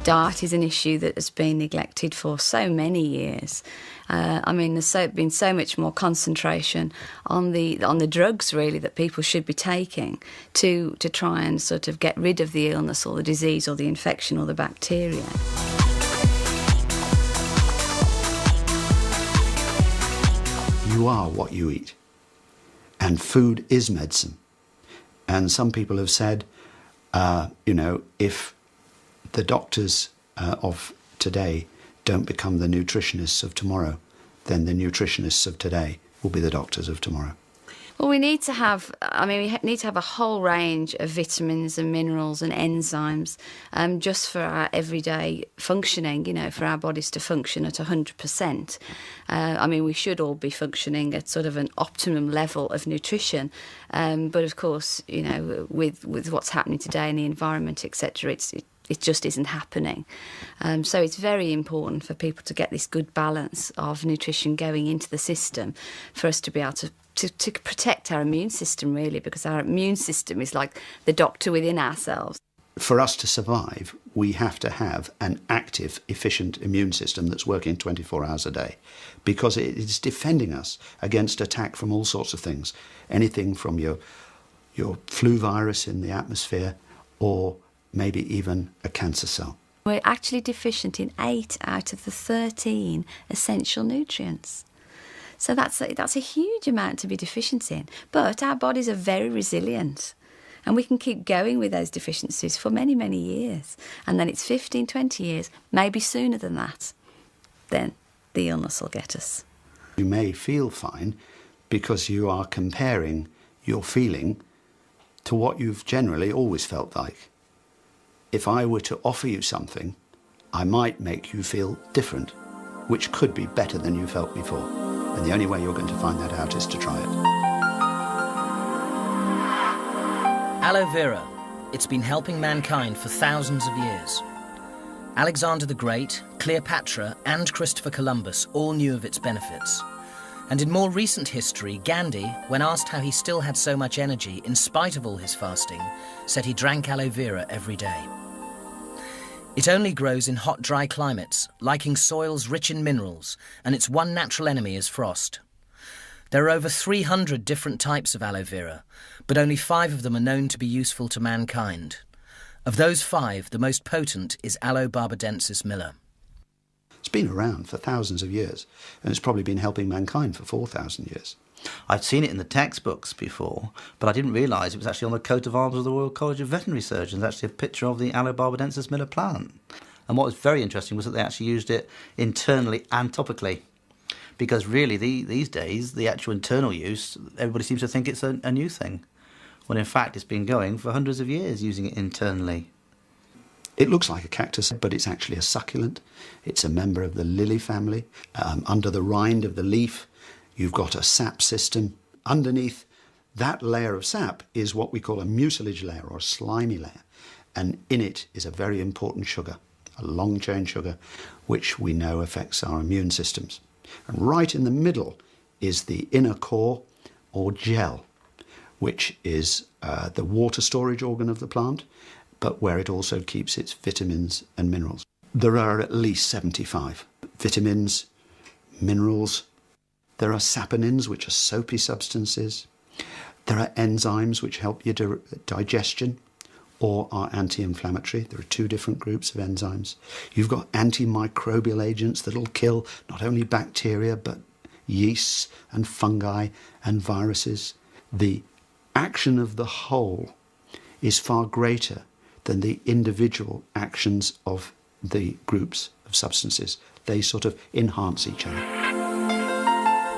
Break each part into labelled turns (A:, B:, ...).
A: Diet is an issue that has been neglected for so many years. I mean, there's been so much more concentration on the drugs, really, that people should be taking to try and sort of get rid of the illness or the disease or the infection or the bacteria.
B: You are what you eat, and food is medicine. And some people have said, if the doctors of today don't become the nutritionists of tomorrow, then the nutritionists of today will be the doctors of tomorrow.
A: Well, we need to have a whole range of vitamins and minerals and enzymes just for our everyday functioning, for our bodies to function at 100%. We should all be functioning at sort of an optimum level of nutrition. But of course, with what's happening today in the environment, etc., it just isn't happening. So it's very important for people to get this good balance of nutrition going into the system for us to be able to protect our immune system, really, because our immune system is like the doctor within ourselves.
B: For us to survive, we have to have an active, efficient immune system that's working 24 hours a day, because it is defending us against attack from all sorts of things. Anything from your flu virus in the atmosphere, or maybe even a cancer cell.
A: We're actually deficient in 8 out of the 13 essential nutrients. So that's a huge amount to be deficient in. But our bodies are very resilient, and we can keep going with those deficiencies for many, many years. And then it's 15, 20 years, maybe sooner than that, then the illness will get us.
B: You may feel fine because you are comparing your feeling to what you've generally always felt like. If I were to offer you something, I might make you feel different, which could be better than you felt before. And the only way you're going to find that out is to try it.
C: Aloe vera. It's been helping mankind for thousands of years. Alexander the Great, Cleopatra and Christopher Columbus all knew of its benefits. And in more recent history, Gandhi, when asked how he still had so much energy in spite of all his fasting, said he drank aloe vera every day. It only grows in hot, dry climates, liking soils rich in minerals, and its one natural enemy is frost. There are over 300 different types of aloe vera, but only 5 of them are known to be useful to mankind. Of those 5, the most potent is Aloe barbadensis Miller.
B: It's been around for thousands of years, and it's probably been helping mankind for 4,000 years.
D: I'd seen it in the textbooks before, but I didn't realise it was actually on the coat of arms of the Royal College of Veterinary Surgeons, actually a picture of the Aloe barbadensis Miller plant. And what was very interesting was that they actually used it internally and topically, because really these days, the actual internal use, everybody seems to think it's a new thing, when in fact it's been going for hundreds of years using it internally.
B: It looks like a cactus, but it's actually a succulent. It's a member of the lily family. Under the rind of the leaf, you've got a sap system. Underneath that layer of sap is what we call a mucilage layer, or a slimy layer. And in it is a very important sugar, a long-chain sugar, which we know affects our immune systems. And right in the middle is the inner core, or gel, which is the water storage organ of the plant, but where it also keeps its vitamins and minerals. There are at least 75 vitamins, minerals. There are saponins, which are soapy substances. There are enzymes which help your digestion or are anti-inflammatory. There are 2 different groups of enzymes. You've got antimicrobial agents that will kill not only bacteria, but yeasts and fungi and viruses. The action of the whole is far greater than the individual actions of the groups of substances. They sort of enhance each other.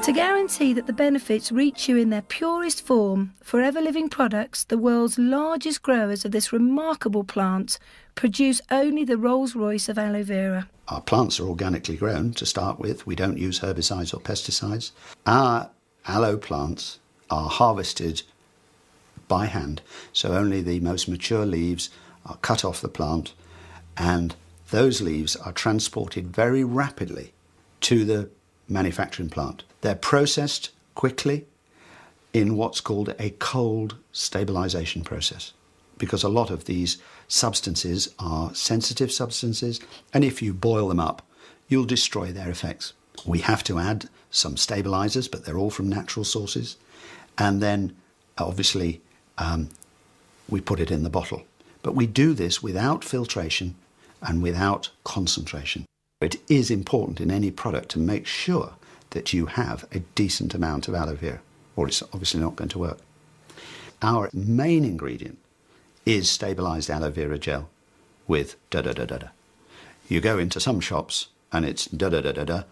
E: To guarantee that the benefits reach you in their purest form, Forever Living Products, the world's largest growers of this remarkable plant, produce only the Rolls-Royce of aloe vera.
B: Our plants are organically grown to start with. We don't use herbicides or pesticides. Our aloe plants are harvested by hand, so only the most mature leaves are cut off the plant, and those leaves are transported very rapidly to the manufacturing plant. They're processed quickly in what's called a cold stabilisation process. because a lot of these substances are sensitive substances, and if you boil them up, you'll destroy their effects. We have to add some stabilisers, but they're all from natural sources. And then, obviously, we put it in the bottle. But we do this without filtration and without concentration. It is important in any product to make sure that you have a decent amount of aloe vera, or it's obviously not going to work. Our main ingredient is stabilised aloe vera gel with da-da-da-da-da. You go into some shops and it's da-da-da-da-da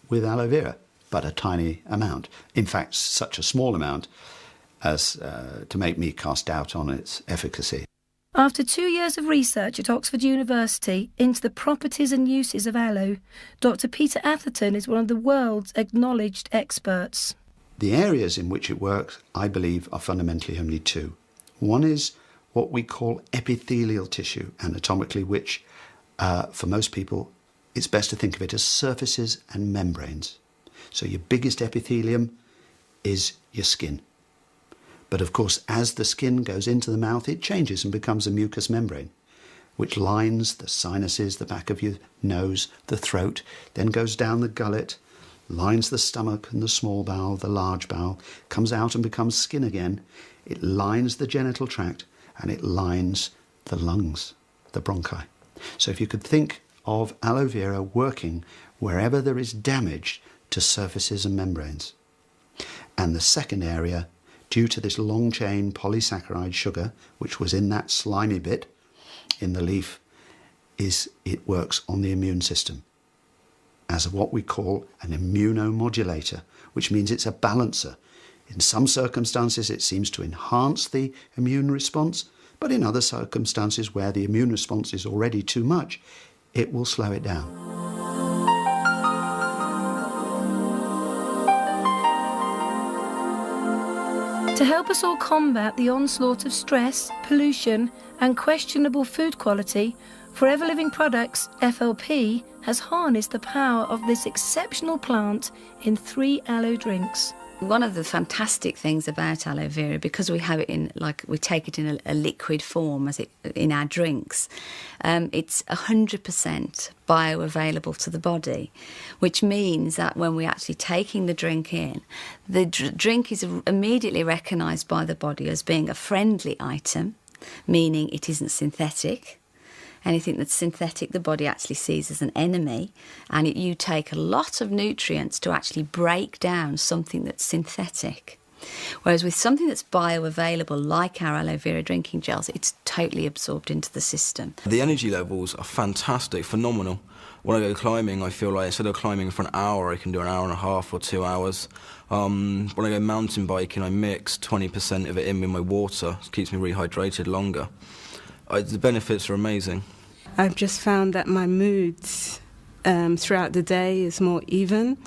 B: with aloe vera, but a tiny amount. In fact, such a small amount as to make me cast doubt on its efficacy.
E: After 2 years of research at Oxford University into the properties and uses of aloe, Dr. Peter Atherton is one of the world's acknowledged experts.
B: The areas in which it works, I believe, are fundamentally only two. One is what we call epithelial tissue, anatomically, which, for most people, it's best to think of it as surfaces and membranes. So your biggest epithelium is your skin. But of course, as the skin goes into the mouth, it changes and becomes a mucous membrane, which lines the sinuses, the back of your nose, the throat, then goes down the gullet, lines the stomach and the small bowel, the large bowel, comes out and becomes skin again. It lines the genital tract and it lines the lungs, the bronchi. So if you could think of aloe vera working wherever there is damage to surfaces and membranes. And the second area, due to this long chain polysaccharide sugar, which was in that slimy bit in the leaf, is it works on the immune system as what we call an immunomodulator, which means it's a balancer. In some circumstances, it seems to enhance the immune response, but in other circumstances where the immune response is already too much, it will slow it down.
E: To help us all combat the onslaught of stress, pollution and questionable food quality, Forever Living Products, FLP, has harnessed the power of this exceptional plant in 3 aloe drinks.
A: One of the fantastic things about aloe vera, because we have it in, like, we take it in a liquid form as it in our drinks, it's 100% bioavailable to the body, which means that when we're actually taking the drink in, the drink is immediately recognised by the body as being a friendly item, meaning it isn't synthetic. Anything that's synthetic, the body actually sees as an enemy, and you take a lot of nutrients to actually break down something that's synthetic. Whereas with something that's bioavailable, like our aloe vera drinking gels, it's totally absorbed into the system.
F: The energy levels are fantastic, phenomenal. When I go climbing, I feel like instead of climbing for an hour, I can do an hour and a half or 2 hours. When I go mountain biking, I mix 20% of it in with my water. It keeps me rehydrated longer. The benefits are amazing.
G: I've just found that my moods throughout the day is more even.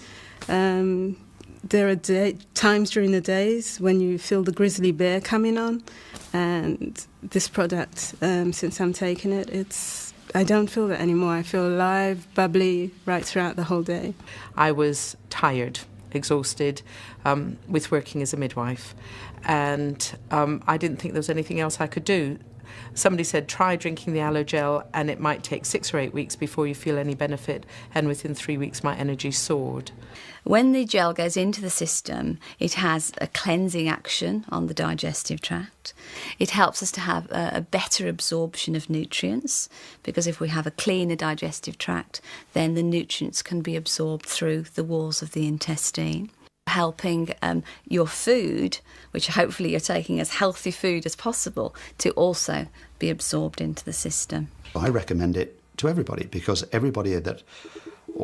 G: There are times during the days when you feel the grizzly bear coming on, and this product, since I'm taking it, I don't feel that anymore. I feel alive, bubbly, right throughout the whole day.
H: I was tired, exhausted, with working as a midwife, and I didn't think there was anything else I could do. Somebody said, try drinking the aloe gel and it might take 6 or 8 weeks before you feel any benefit, and within 3 weeks my energy soared.
A: When the gel goes into the system, it has a cleansing action on the digestive tract. It helps us to have a better absorption of nutrients, because if we have a cleaner digestive tract, then the nutrients can be absorbed through the walls of the intestine. Helping your food, which hopefully you're taking as healthy food as possible, to also be absorbed into the system. I
B: recommend it to everybody, because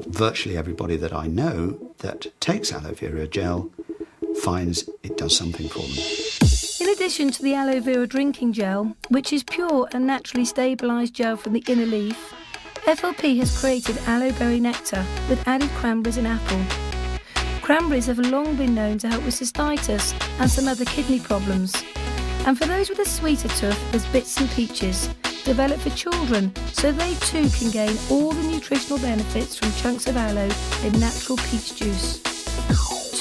B: virtually everybody that I know that takes aloe vera gel finds it does something for them.
E: In addition to the aloe vera drinking gel, which is pure and naturally stabilised gel from the inner leaf, FLP has created aloe berry nectar with added cranberries and apple. Cranberries have long been known to help with cystitis and some other kidney problems. And for those with a sweeter tooth, there's bits and peaches, developed for children, so they too can gain all the nutritional benefits from chunks of aloe in natural peach juice.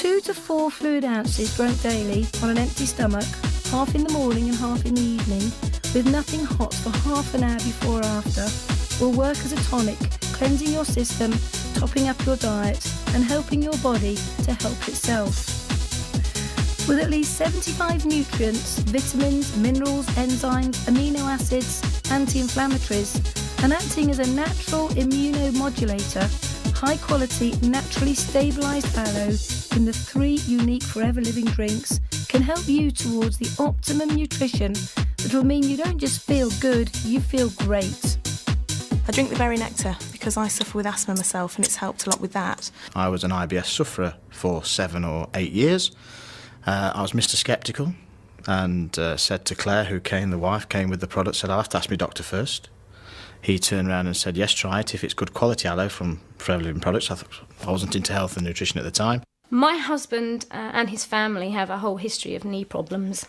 E: 2 to 4 fluid ounces drunk daily on an empty stomach, half in the morning and half in the evening, with nothing hot for half an hour before or after, will work as a tonic, cleansing your system, topping up your diet, and helping your body to help itself. With at least 75 nutrients, vitamins, minerals, enzymes, amino acids, anti-inflammatories, and acting as a natural immunomodulator, high-quality, naturally stabilised aloe in the 3 unique Forever Living drinks can help you towards the optimum nutrition that will mean you don't just feel good, you feel great.
I: I drink the berry nectar because I suffer with asthma myself, and it's helped a lot with that.
J: I was an IBS sufferer for 7 or 8 years. I was Mr. Sceptical and said to Claire, who came, the wife, came with the product, said, I'll have to ask my doctor first. He turned around and said, yes, try it if it's good quality aloe from Forever Living products. I wasn't into health and nutrition at the time.
K: My husband and his family have a whole history of knee problems.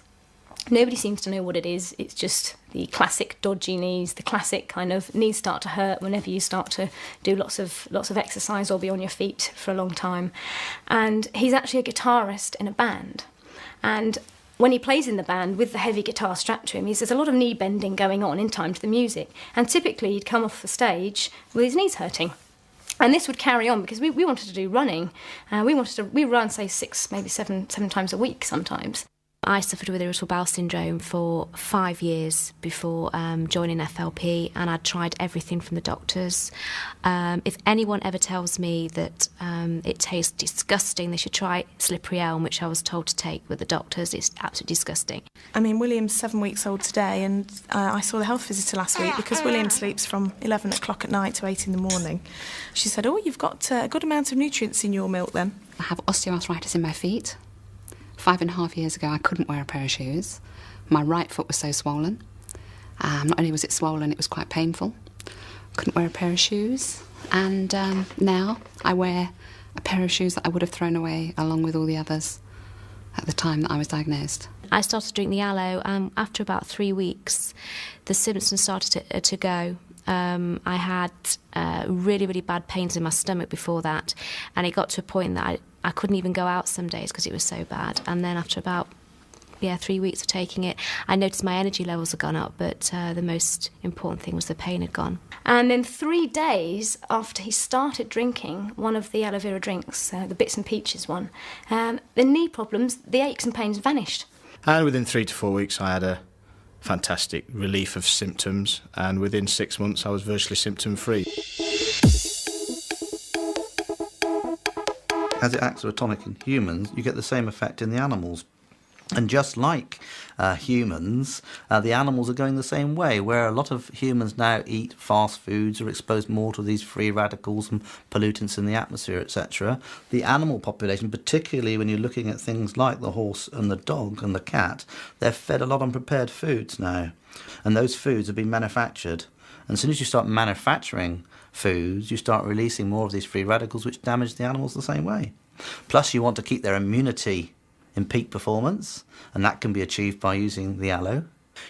K: Nobody seems to know what it is. It's just the classic dodgy knees, the classic kind of knees start to hurt whenever you start to do lots of exercise or be on your feet for a long time. And he's actually a guitarist in a band. And when he plays in the band with the heavy guitar strapped to him, there's a lot of knee bending going on in time to the music. And typically he'd come off the stage with his knees hurting. And this would carry on because we wanted to do running. We run, say, 6, maybe 7 times a week sometimes.
L: I suffered with irritable bowel syndrome for 5 years before joining FLP, and I'd tried everything from the doctors. If anyone ever tells me that it tastes disgusting, they should try Slippery Elm, which I was told to take with the doctors. It's absolutely disgusting.
I: I mean, William's 7 weeks old today, and I saw the health visitor last week because William sleeps from 11 o'clock at night to 8 in the morning. She said, oh, you've got a good amount of nutrients in your milk then.
M: I have osteoarthritis in my feet. 5.5 years ago, I couldn't wear a pair of shoes. My right foot was so swollen. Not only was it swollen, it was quite painful. Couldn't wear a pair of shoes. And now I wear a pair of shoes that I would have thrown away along with all the others at the time that I was diagnosed.
L: I started to drink the aloe, and after about 3 weeks, the symptoms started to go. I had really, really bad pains in my stomach before that, and it got to a point that I couldn't even go out some days because it was so bad. And then after about 3 weeks of taking it, I noticed my energy levels had gone up, but the most important thing was the pain had gone.
K: And then 3 days after he started drinking one of the aloe vera drinks, the Bits and Peaches one, the knee problems, the aches and pains vanished.
J: And within 3 to 4 weeks, I had a fantastic relief of symptoms, and within 6 months, I was virtually symptom-free.
D: As it acts as a tonic in humans, you get the same effect in the animals. And just like humans, the animals are going the same way, where a lot of humans now eat fast foods or exposed more to these free radicals and pollutants in the atmosphere, etc. The animal population, particularly when you're looking at things like the horse and the dog and the cat, they're fed a lot on prepared foods now. And those foods have been manufactured. And as soon as you start manufacturing foods, you start releasing more of these free radicals, which damage the animals the same way. Plus, you want to keep their immunity in peak performance, and that can be achieved by using the aloe.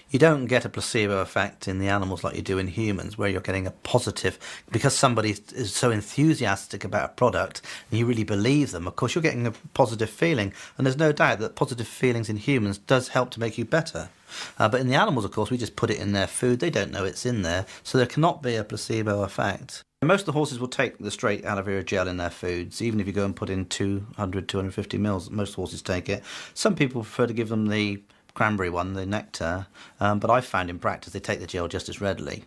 D: You don't get a placebo effect in the animals like you do in humans, where you're getting a positive, because somebody is so enthusiastic about a product and you really believe them, of course you're getting a positive feeling, and there's no doubt that positive feelings in humans does help to make you better. But in the animals, of course, we just put it in their food, they don't know it's in there, so there cannot be a placebo effect. Most of the horses will take the straight aloe vera gel in their foods, even if you go and put in 200, 250 mils, most horses take it. Some people prefer to give them the cranberry one, the nectar, but I've found in practice they take the gel just as readily.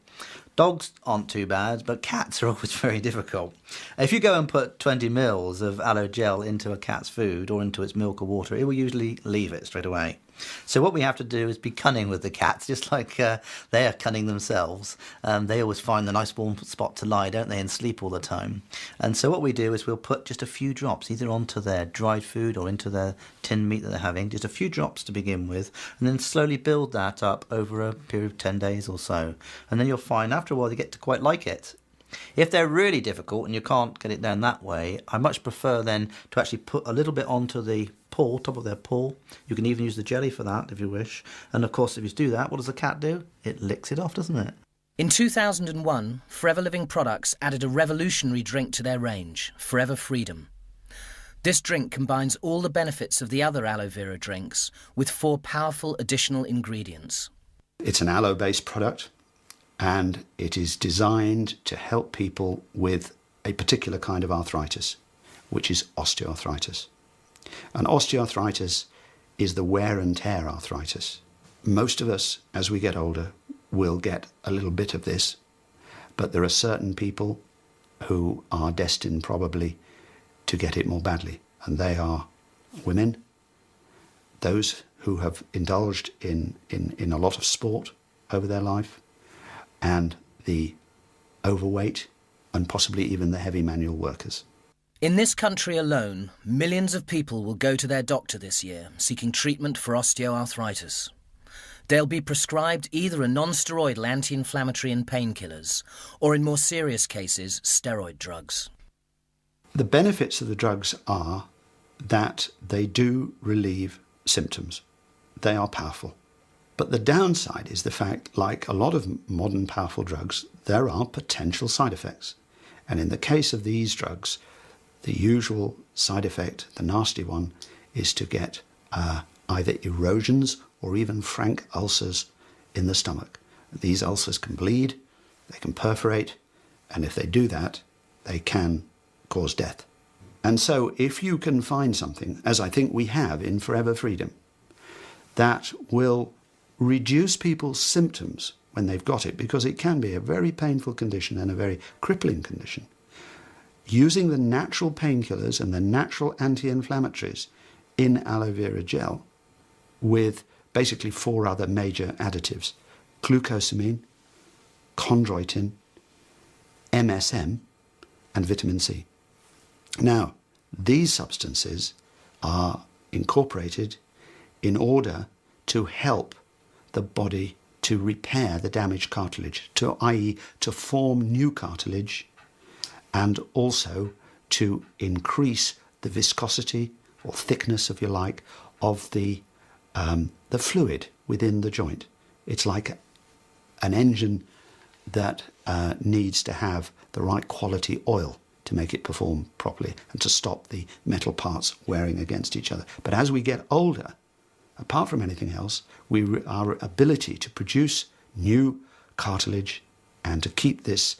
D: Dogs aren't too bad, but cats are always very difficult. If you go and put 20 mils of aloe gel into a cat's food or into its milk or water, it will usually leave it straight away. So what we have to do is be cunning with the cats, just like they are cunning themselves. They always find the nice warm spot to lie, don't they, and sleep all the time. And so what we do is we'll put just a few drops, either onto their dried food or into their tinned meat that they're having, just a few drops to begin with, and then slowly build that up over a period of 10 days or so. And then you'll find after a while they get to quite like it. If they're really difficult and you can't get it down that way, I much prefer then to actually put a little bit onto the paw, top of their paw. You can even use the jelly for that if you wish. And of course, if you do that, what does the cat do? It licks it off, doesn't it?
C: In 2001, Forever Living Products added a revolutionary drink to their range, Forever Freedom. This drink combines all the benefits of the other aloe vera drinks with 4 powerful additional ingredients.
B: It's an aloe-based product, and it is designed to help people with a particular kind of arthritis, which is osteoarthritis. And osteoarthritis is the wear and tear arthritis. Most of us, as we get older, will get a little bit of this, but there are certain people who are destined probably to get it more badly, and they are women, those who have indulged in a lot of sport over their life, and the overweight, and possibly even the heavy manual workers.
C: In this country alone, millions of people will go to their doctor this year seeking treatment for osteoarthritis. They'll be prescribed either a non-steroidal anti-inflammatory and painkillers, or in more serious cases, steroid drugs.
B: The benefits of the drugs are that they do relieve symptoms. They are powerful. But the downside is the fact, like a lot of modern powerful drugs, there are potential side effects. And in the case of these drugs, the usual side effect, the nasty one, is to get either erosions or even frank ulcers in the stomach. These ulcers can bleed, they can perforate, and if they do that, they can cause death. And so if you can find something, as I think we have in Forever Freedom, that will reduce people's symptoms when they've got it, because it can be a very painful condition and a very crippling condition, using the natural painkillers and the natural anti-inflammatories in aloe vera gel with basically 4 other major additives: glucosamine, chondroitin, MSM, and vitamin C. Now, these substances are incorporated in order to help the body to repair the damaged cartilage, i.e. to form new cartilage, and also to increase the viscosity or thickness, if you like, of the fluid within the joint. It's like an engine that needs to have the right quality oil to make it perform properly and to stop the metal parts wearing against each other. But as we get older, apart from anything else, our ability to produce new cartilage and to keep this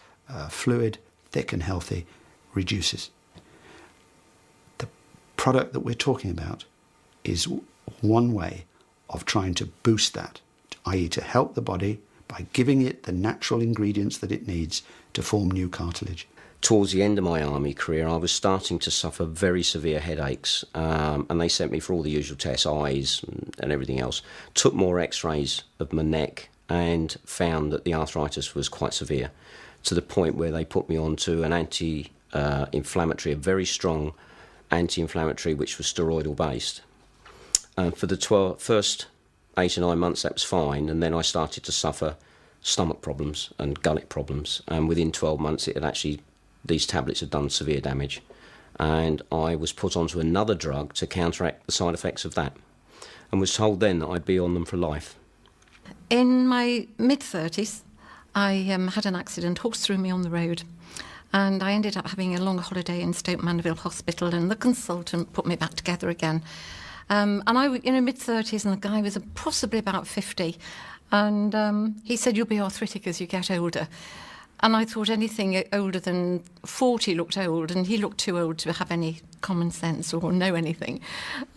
B: fluid thick and healthy reduces. The product that we're talking about is one way of trying to boost that, i.e. to help the body by giving it the natural ingredients that it needs to form new cartilage.
N: Towards the end of my army career, I was starting to suffer very severe headaches, and they sent me for all the usual tests, eyes and everything else. Took more x-rays of my neck and found that the arthritis was quite severe, to the point where they put me on to an anti-inflammatory, a very strong anti-inflammatory, which was steroidal based. For the first 8 or 9 months, that was fine, and then I started to suffer stomach problems and gullet problems, and within 12 months these tablets had done severe damage, and I was put onto another drug to counteract the side effects of that, and was told then that I'd be on them for life.
O: In my mid-30s, I had an accident, horse threw me on the road, and I ended up having a long holiday in Stoke Mandeville Hospital, and the consultant put me back together again. And I was in mid-30s, and the guy was possibly about 50, and he said, "You'll be arthritic as you get older." And I thought anything older than 40 looked old, and he looked too old to have any common sense or know anything.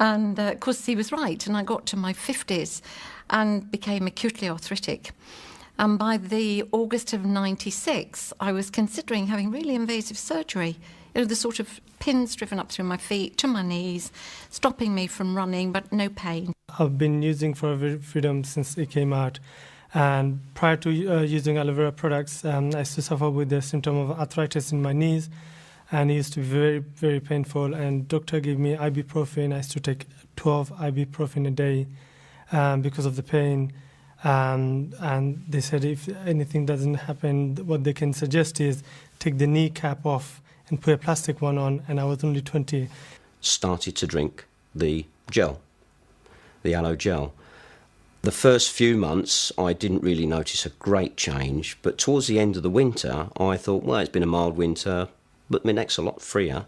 O: And of course he was right, and I got to my 50s and became acutely arthritic. And by the August of 96, I was considering having really invasive surgery. You know, the sort of pins driven up through my feet to my knees, stopping me from running, but no pain.
P: I've been using Forever Freedom since it came out. And prior to using aloe vera products, I used to suffer with the symptom of arthritis in my knees, and it used to be very, very painful. And doctor gave me ibuprofen. I used to take 12 ibuprofen a day because of the pain. And they said if anything doesn't happen, what they can suggest is take the knee cap off and put a plastic one on, and I was only 20.
N: Started to drink the gel, the aloe gel. The first few months, I didn't really notice a great change, but towards the end of the winter, I thought, well, it's been a mild winter, but my neck's a lot freer.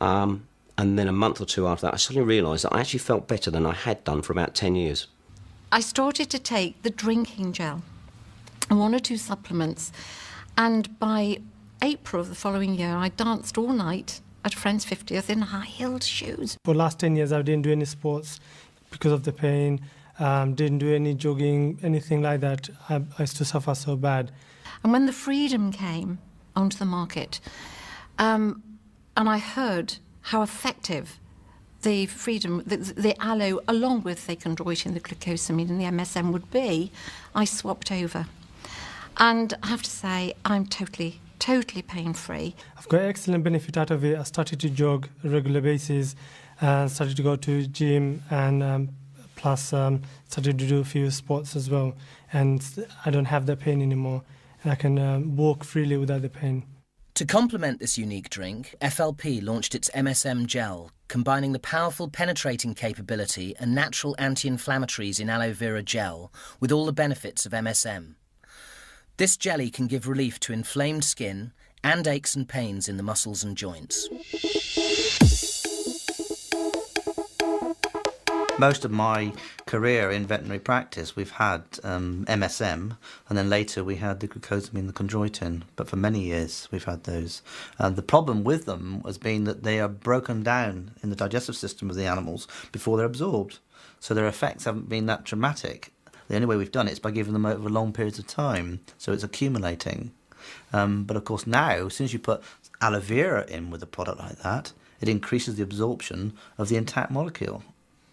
N: And then a month or two after that, I suddenly realised that I actually felt better than I had done for about 10 years.
O: I started to take the drinking gel and 1 or 2 supplements. And by April of the following year, I danced all night at a friend's 50th in high-heeled shoes.
P: For the last 10 years, I didn't do any sports because of the pain, didn't do any jogging, anything like that. I used to suffer so bad.
O: And when the Freedom came onto the market, and I heard how effective the Freedom, the aloe, along with the chondroitin, the glucosamine and the MSM would be, I swapped over. And I have to say, I'm totally pain-free.
P: I've got excellent benefit out of it. I started to jog on a regular basis, started to go to gym, and plus started to do a few sports as well. And I don't have that pain anymore, and I can walk freely without the pain.
C: To complement this unique drink, FLP launched its MSM gel, combining the powerful penetrating capability and natural anti-inflammatories in aloe vera gel with all the benefits of MSM. This jelly can give relief to inflamed skin and aches and pains in the muscles and joints.
D: Most of my career in veterinary practice, we've had MSM, and then later we had the glucosamine, the chondroitin, but for many years we've had those. And the problem with them has been that they are broken down in the digestive system of the animals before they're absorbed, so their effects haven't been that dramatic. The only way we've done it is by giving them over long periods of time, so it's accumulating. But of course now, as soon as you put aloe vera in with a product like that, it increases the absorption of the intact molecule.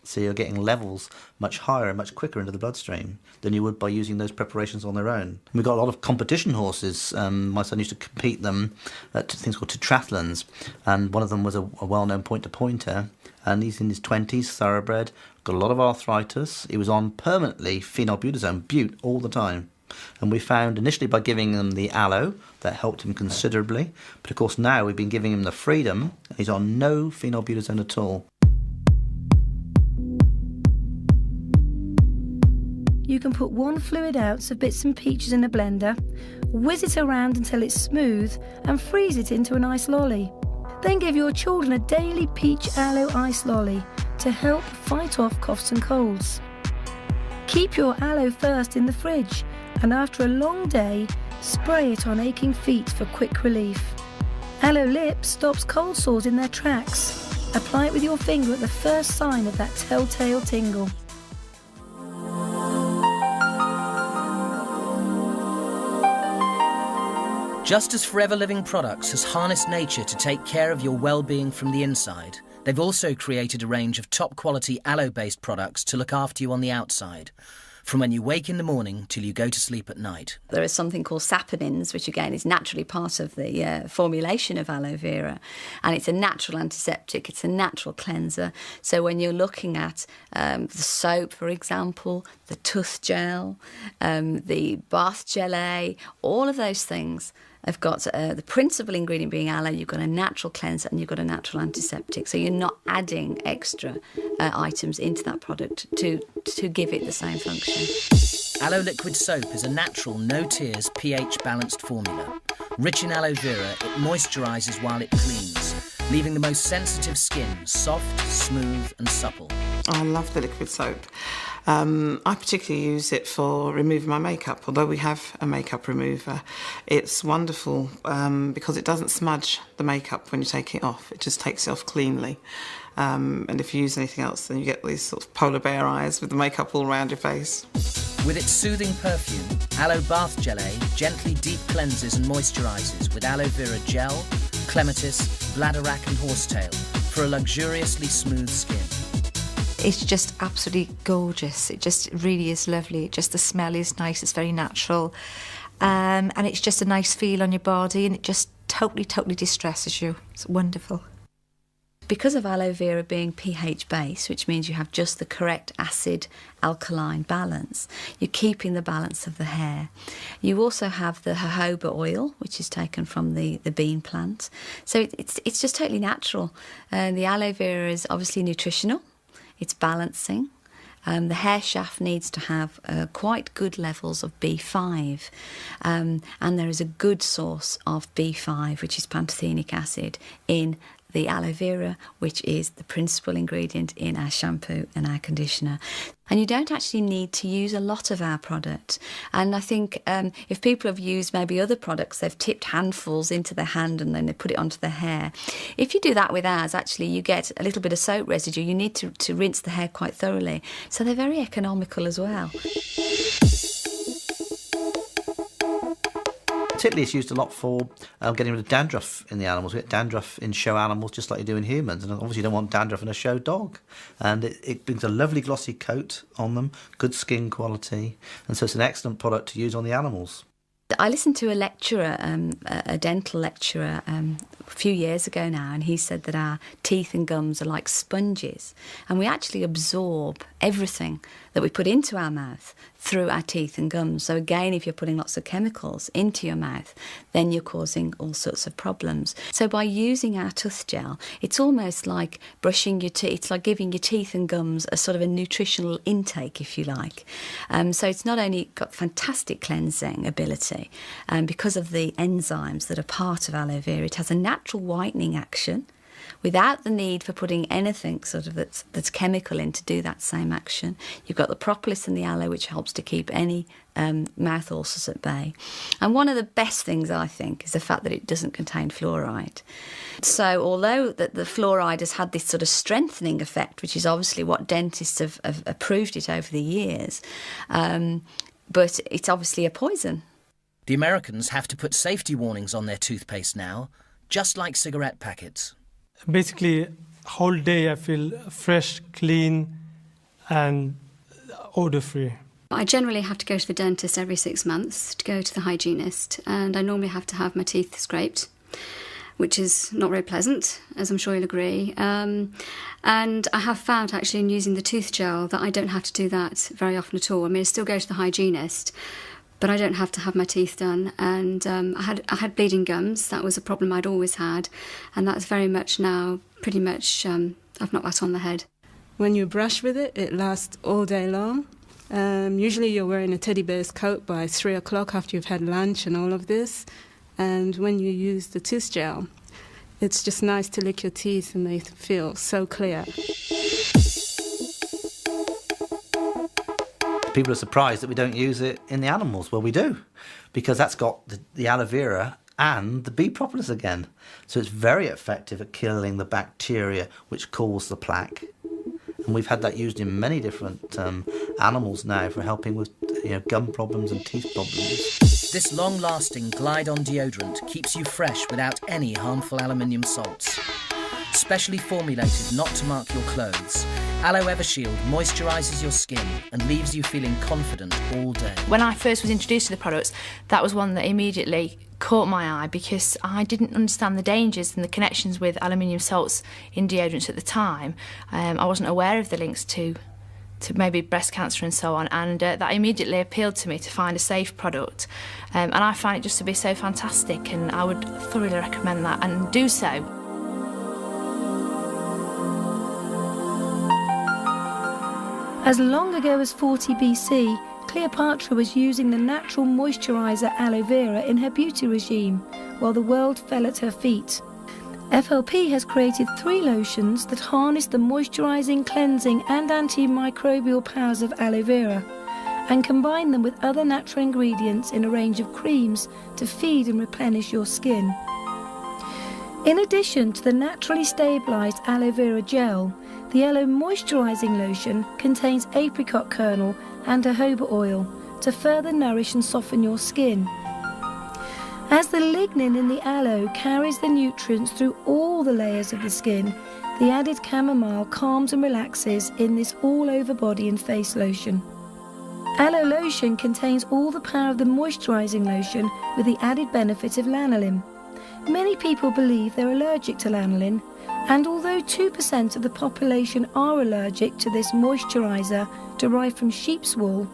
D: So you're getting levels much higher and much quicker into the bloodstream than you would by using those preparations on their own. We've got a lot of competition horses. My son used to compete them at things called tetrathlons, and one of them was a well-known pointer, and he's in his 20s, thoroughbred, got a lot of arthritis. He was on permanently phenylbutazone, bute, all the time. And we found initially by giving him the aloe, that helped him considerably. But of course now we've been giving him the Freedom, he's on no phenylbutazone at all.
E: You can put 1 fluid ounce of bits and peaches in a blender, whiz it around until it's smooth, and freeze it into an ice lolly. Then give your children a daily peach aloe ice lolly to help fight off coughs and colds. Keep your aloe first in the fridge, and after a long day, spray it on aching feet for quick relief. Aloe Lips stops cold sores in their tracks. Apply it with your finger at the first sign of that telltale tingle.
C: Just as Forever Living Products has harnessed nature to take care of your well-being from the inside, they've also created a range of top-quality aloe-based products to look after you on the outside, from when you wake in the morning till you go to sleep at night.
A: There is something called saponins, which again is naturally part of the formulation of aloe vera, and it's a natural antiseptic, it's a natural cleanser. So when you're looking at the soap, for example, the tooth gel, the bath gelée, all of those things have got the principal ingredient being aloe. You've got a natural cleanser and you've got a natural antiseptic. So you're not adding extra items into that product to give it the same function.
C: Aloe Liquid Soap is a natural, no-tears, pH-balanced formula. Rich in aloe vera, it moisturises while it cleans, leaving the most sensitive skin soft, smooth and supple.
H: I love the liquid soap. I particularly use it for removing my makeup, although we have a makeup remover. It's wonderful because it doesn't smudge the makeup when you take it off. It just takes it off cleanly. And if you use anything else, then you get these sort of polar bear eyes with the makeup all around your face.
C: With its soothing perfume, Aloe Bath Gelée gently deep cleanses and moisturises with aloe vera gel, clematis, bladderwrack and horsetail for a luxuriously smooth skin.
Q: It's just absolutely gorgeous. It just really is lovely. Just the smell is nice. It's very natural. And it's just a nice feel on your body, and it just totally distresses you. It's wonderful.
A: Because of aloe vera being pH based, which means you have just the correct acid-alkaline balance, you're keeping the balance of the hair. You also have the jojoba oil, which is taken from the bean plant. So it's just totally natural. The aloe vera is obviously nutritional. It's balancing. The hair shaft needs to have quite good levels of B5, and there is a good source of B5, which is pantothenic acid, in the aloe vera, which is the principal ingredient in our shampoo and our conditioner. And you don't actually need to use a lot of our product. And I think if people have used maybe other products, they've tipped handfuls into their hand and then they put it onto their hair. If you do that with ours, actually you get a little bit of soap residue. You need to rinse the hair quite thoroughly. So they're very economical as well.
D: Particularly, it's used a lot for getting rid of dandruff in the animals. We get dandruff in show animals just like you do in humans, and obviously you don't want dandruff in a show dog. And it brings a lovely glossy coat on them, good skin quality, and so it's an excellent product to use on the animals.
A: I listened to a lecturer, a dental lecturer, a few years ago now, and he said that our teeth and gums are like sponges, and we actually absorb everything that we put into our mouth through our teeth and gums. So again, if you're putting lots of chemicals into your mouth, then you're causing all sorts of problems. So by using our tooth gel, it's almost like brushing your teeth. It's like giving your teeth and gums a sort of a nutritional intake, if you like. So it's not only got fantastic cleansing ability, because of the enzymes that are part of aloe vera, it has a natural whitening action without the need for putting anything sort of that's chemical in to do that same action. You've got the propolis and the aloe, which helps to keep any mouth ulcers at bay. And one of the best things, I think, is the fact that it doesn't contain fluoride. So although that the fluoride has had this sort of strengthening effect, which is obviously what dentists have approved it over the years, but it's obviously a poison.
C: The Americans have to put safety warnings on their toothpaste now, just like cigarette packets.
P: Basically, whole day I feel fresh, clean and odour-free.
R: I generally have to go to the dentist every 6 months to go to the hygienist, and I normally have to have my teeth scraped, which is not very pleasant, as I'm sure you'll agree. And I have found, actually, in using the tooth gel, that I don't have to do that very often at all. I mean, I still go to the hygienist, but I don't have to have my teeth done. And I had bleeding gums. That was a problem I'd always had, and that's very much now, pretty much, I've knocked that on the head.
G: When you brush with it, it lasts all day long. Usually you're wearing a teddy bear's coat by 3 o'clock after you've had lunch and all of this. And when you use the tooth gel, it's just nice to lick your teeth and they feel so clear.
D: People are surprised that we don't use it in the animals. Well, we do, because that's got the aloe vera and the bee propolis again. So it's very effective at killing the bacteria which cause the plaque. And we've had that used in many different animals now for helping with gum problems and teeth problems.
C: This long-lasting Glide-On deodorant keeps you fresh without any harmful aluminium salts. Specially formulated not to mark your clothes, Aloe Evershield moisturises your skin and leaves you feeling confident all day.
I: When I first was introduced to the products, that was one that immediately caught my eye because I didn't understand the dangers and the connections with aluminium salts in deodorants at the time. I wasn't aware of the links to maybe breast cancer and so on, and that immediately appealed to me to find a safe product. And I find it just to be so fantastic, and I would thoroughly recommend that and do so.
E: As long ago as 40 BC, Cleopatra was using the natural moisturiser aloe vera in her beauty regime, while the world fell at her feet. FLP has created 3 lotions that harness the moisturising, cleansing and antimicrobial powers of aloe vera, and combine them with other natural ingredients in a range of creams to feed and replenish your skin. In addition to the naturally stabilised aloe vera gel, the Aloe Moisturising Lotion contains apricot kernel and jojoba oil to further nourish and soften your skin. As the lignin in the aloe carries the nutrients through all the layers of the skin, the added chamomile calms and relaxes in this all-over body and face lotion. Aloe lotion contains all the power of the moisturising lotion with the added benefit of lanolin. Many people believe they're allergic to lanolin, and although 2% of the population are allergic to this moisturiser derived from sheep's wool,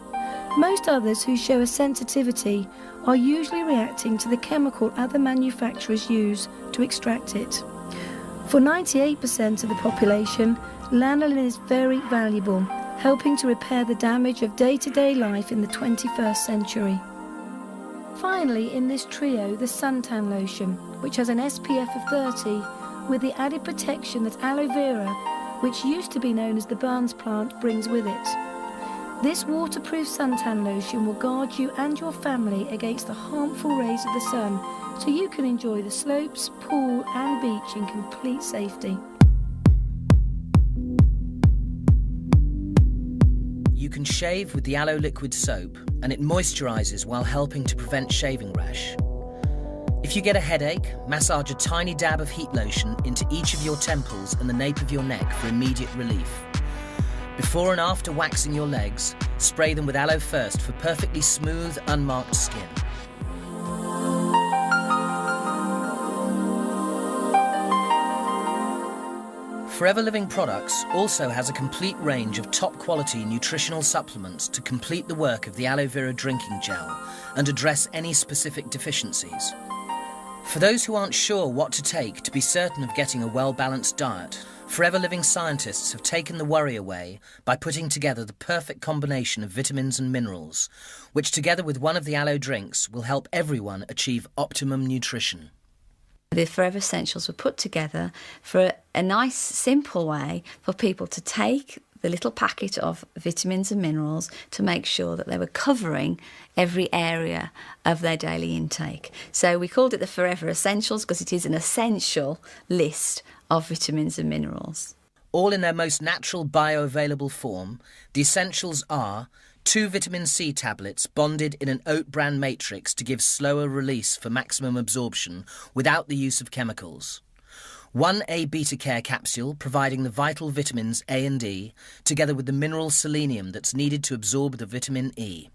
E: most others who show a sensitivity are usually reacting to the chemical other manufacturers use to extract it. For 98% of the population, lanolin is very valuable, helping to repair the damage of day-to-day life in the 21st century. Finally, in this trio, the suntan lotion, which has an SPF of 30, with the added protection that aloe vera, which used to be known as the Barnes plant, brings with it. This waterproof suntan lotion will guard you and your family against the harmful rays of the sun, so you can enjoy the slopes, pool and beach in complete safety.
C: You can shave with the aloe liquid soap, and it moisturises while helping to prevent shaving rash. If you get a headache, massage a tiny dab of heat lotion into each of your temples and the nape of your neck for immediate relief. Before and after waxing your legs, spray them with aloe first for perfectly smooth, unmarked skin. Forever Living Products also has a complete range of top-quality nutritional supplements to complete the work of the aloe vera drinking gel and address any specific deficiencies. For those who aren't sure what to take to be certain of getting a well-balanced diet, Forever Living scientists have taken the worry away by putting together the perfect combination of vitamins and minerals, which together with one of the aloe drinks will help everyone achieve optimum nutrition.
A: The Forever Essentials were put together for a nice, simple way for people to take the little packet of vitamins and minerals to make sure that they were covering every area of their daily intake. So we called it the Forever Essentials because it is an essential list of vitamins and minerals.
C: All in their most natural bioavailable form, the essentials are 2 vitamin C tablets bonded in an oat bran matrix to give slower release for maximum absorption without the use of chemicals. 1 A-beta care capsule providing the vital vitamins A and E, together with the mineral selenium that's needed to absorb the vitamin E.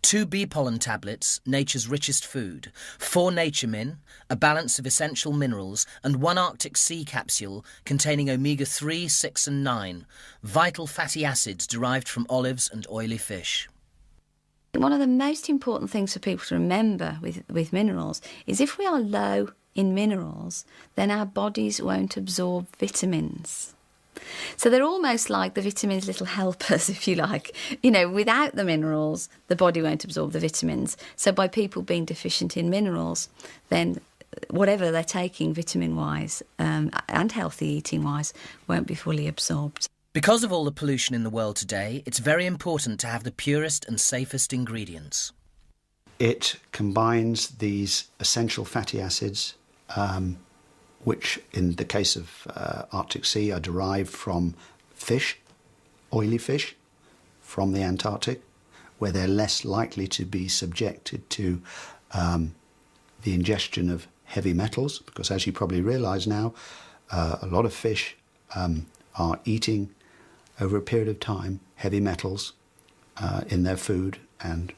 C: 2 bee pollen tablets, nature's richest food, 4 Nature Min, a balance of essential minerals, and 1 Arctic Sea capsule containing omega-3, 6 and 9, vital fatty acids derived from olives and oily fish.
A: One of the most important things for people to remember with minerals is if we are low in minerals, then our bodies won't absorb vitamins. So they're almost like the vitamins' little helpers, if you like. You know, without the minerals, the body won't absorb the vitamins. So by people being deficient in minerals, then whatever they're taking vitamin-wise and healthy eating-wise won't be fully absorbed.
C: Because of all the pollution in the world today, it's very important to have the purest and safest ingredients.
B: It combines these essential fatty acids, which in the case of Arctic Sea are derived from fish, oily fish, from the Antarctic, where they're less likely to be subjected to the ingestion of heavy metals, because as you probably realise now, a lot of fish are eating, over a period of time, heavy metals in their food and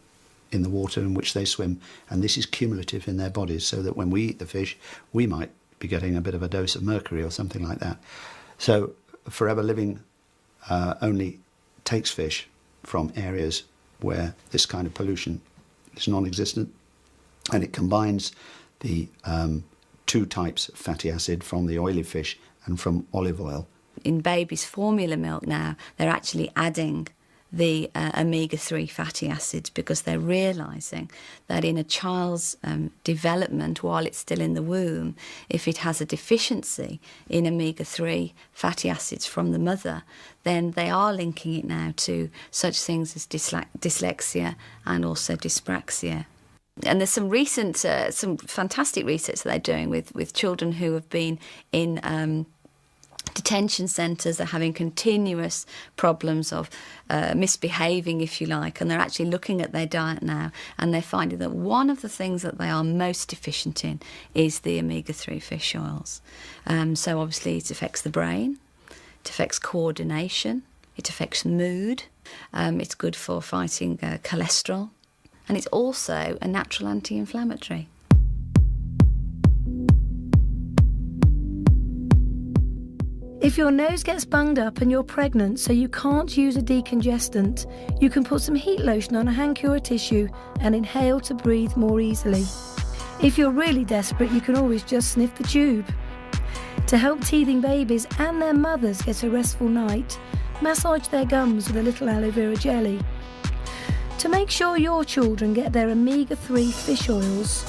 B: in the water in which they swim, and this is cumulative in their bodies, so that when we eat the fish, we might be getting a bit of a dose of mercury or something like that. So Forever Living only takes fish from areas where this kind of pollution is non-existent, and it combines the 2 types of fatty acid from the oily fish and from olive oil.
A: In babies' formula milk now, they're actually adding the omega-3 fatty acids because they're realising that in a child's development while it's still in the womb, if it has a deficiency in omega-3 fatty acids from the mother, then they are linking it now to such things as dyslexia and also dyspraxia. And there's some recent, some fantastic research that they're doing with children who have been in detention centres. They're having continuous problems of misbehaving, if you like, and they're actually looking at their diet now, and they're finding that one of the things that they are most deficient in is the omega-3 fish oils. So obviously it affects the brain, it affects coordination, it affects mood, it's good for fighting cholesterol, and it's also a natural anti-inflammatory.
E: If your nose gets bunged up and you're pregnant so you can't use a decongestant, you can put some heat lotion on a Hancura tissue and inhale to breathe more easily. If you're really desperate, you can always just sniff the tube. To help teething babies and their mothers get a restful night, massage their gums with a little aloe vera jelly. To make sure your children get their omega-3 fish oils,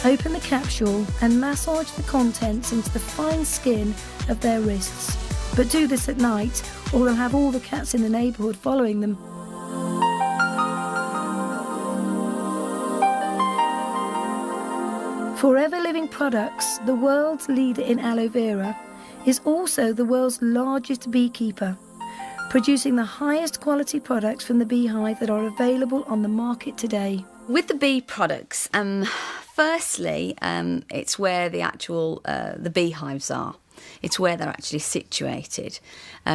E: open the capsule and massage the contents into the fine skin of their wrists. But do this at night, or they'll have all the cats in the neighbourhood following them. Forever Living Products, the world's leader in aloe vera, is also the world's largest beekeeper, producing the highest quality products from the beehive that are available on the market today.
A: With the bee products, firstly, it's where the actual the beehives are. It's where they're actually situated,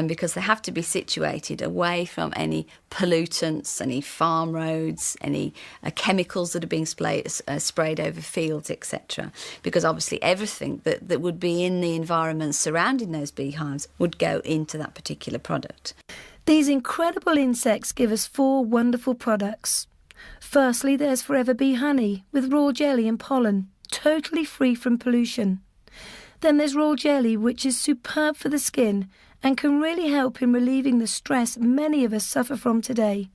A: because they have to be situated away from any pollutants, any farm roads, any chemicals that are being sprayed over fields, etc. Because obviously everything that would be in the environment surrounding those beehives would go into that particular product.
E: These incredible insects give us 4 wonderful products. Firstly, there's Forever Bee Honey with raw jelly and pollen, totally free from pollution. Then there's raw jelly, which is superb for the skin and can really help in relieving the stress many of us suffer from today.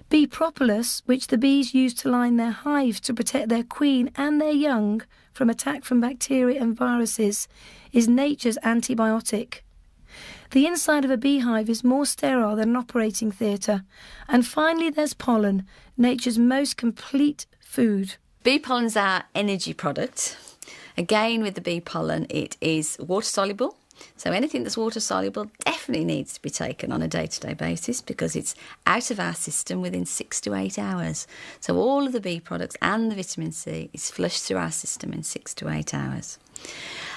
E: Bee Propolis, which the bees use to line their hives to protect their queen and their young from attack from bacteria and viruses, is nature's antibiotic. The inside of a beehive is more sterile than an operating theatre. And finally there's pollen, nature's most complete food.
A: Bee pollen's our energy product. Again, with the bee pollen, it is water-soluble. So anything that's water-soluble definitely needs to be taken on a day-to-day basis because it's out of our system within 6 to 8 hours. So all of the bee products and the vitamin C is flushed through our system in 6 to 8 hours.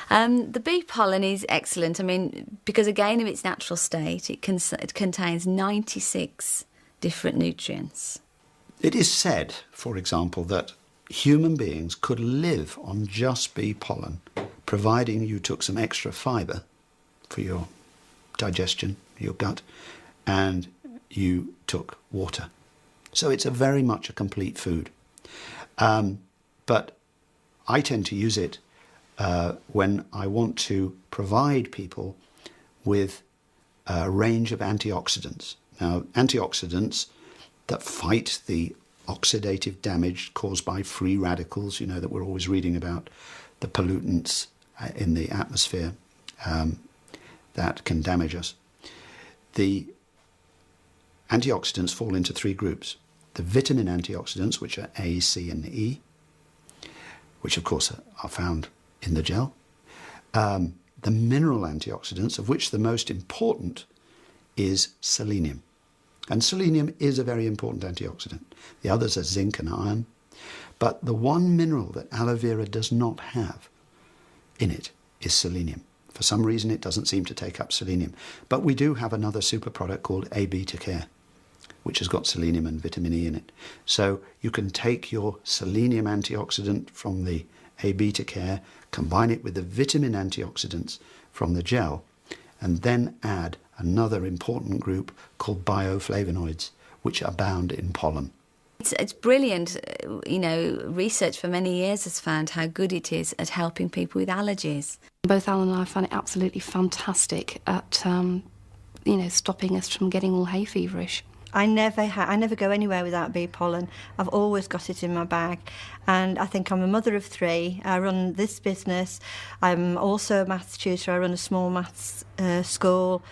A: The bee pollen is excellent, because again, in its natural state, it contains 96 different nutrients.
B: It is said, for example, that human beings could live on just bee pollen, providing you took some extra fibre for your digestion, your gut, and you took water. So it's very much a complete food. But I tend to use it when I want to provide people with a range of antioxidants. Now, antioxidants that fight the oxidative damage caused by free radicals, that we're always reading about, the pollutants in the atmosphere that can damage us. The antioxidants fall into 3 groups. The vitamin antioxidants, which are A, C and E, which of course are found in the gel. The mineral antioxidants, of which the most important is selenium. And selenium is a very important antioxidant. The others are zinc and iron. But the one mineral that aloe vera does not have in it is selenium. For some reason, it doesn't seem to take up selenium. But we do have another super product called A-beta care, which has got selenium and vitamin E in it. So you can take your selenium antioxidant from the A-beta care, combine it with the vitamin antioxidants from the gel, and then add another important group called bioflavonoids, which are bound in pollen.
A: It's brilliant. Research for many years has found how good it is at helping people with allergies.
S: Both Alan and I found it absolutely fantastic at, stopping us from getting all hay feverish.
T: I never go anywhere without bee pollen. I've always got it in my bag. And I think I'm a mother of 3. I run this business. I'm also a maths tutor. I run a small maths school.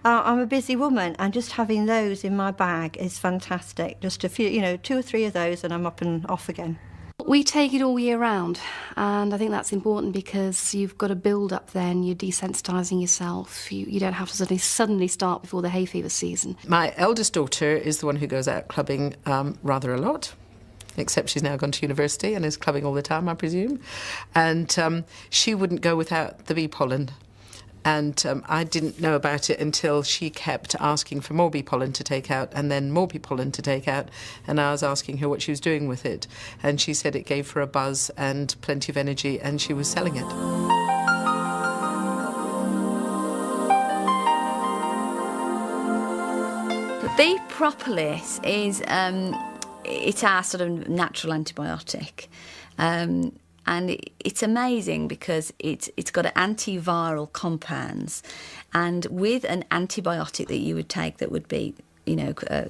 T: I'm a busy woman, and just having those in my bag is fantastic. Just a few, 2 or 3 of those and I'm up and off again.
S: We take it all year round, and I think that's important because you've got to build up then, you're desensitising yourself. You don't have to suddenly start before the hay fever season.
H: My eldest daughter is the one who goes out clubbing rather a lot, except she's now gone to university and is clubbing all the time, I presume. And she wouldn't go without the bee pollen. And I didn't know about it until she kept asking for more bee pollen to take out and then more bee pollen to take out. And I was asking her what she was doing with it. And she said it gave her a buzz and plenty of energy, and she was selling it.
A: The bee propolis is it's our sort of natural antibiotic. And it's amazing because it's got antiviral compounds, and with an antibiotic that you would take that would be,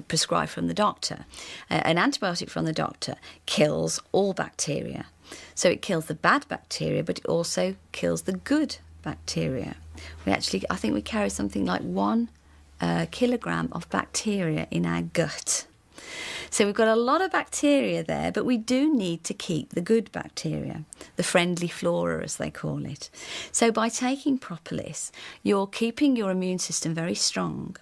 A: prescribed from the doctor, an antibiotic from the doctor kills all bacteria. So it kills the bad bacteria, but it also kills the good bacteria. I think we carry something like 1 kilogram of bacteria in our gut. So we've got a lot of bacteria there, but we do need to keep the good bacteria, the friendly flora as they call it. So by taking propolis, you're keeping your immune system very strong.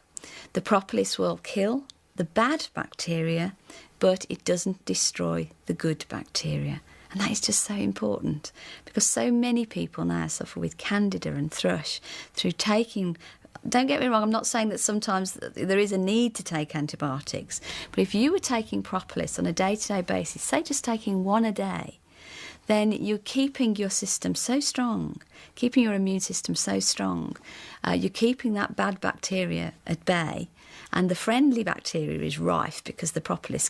A: The propolis will kill the bad bacteria, but it doesn't destroy the good bacteria. And that is just so important, because so many people now suffer with candida and thrush through taking... Don't get me wrong, I'm not saying that sometimes there is a need to take antibiotics, but if you were taking propolis on a day-to-day basis, say just taking 1 a day, then you're keeping your system so strong, keeping your immune system so strong, you're keeping that bad bacteria at bay, and the friendly bacteria is rife because the propolis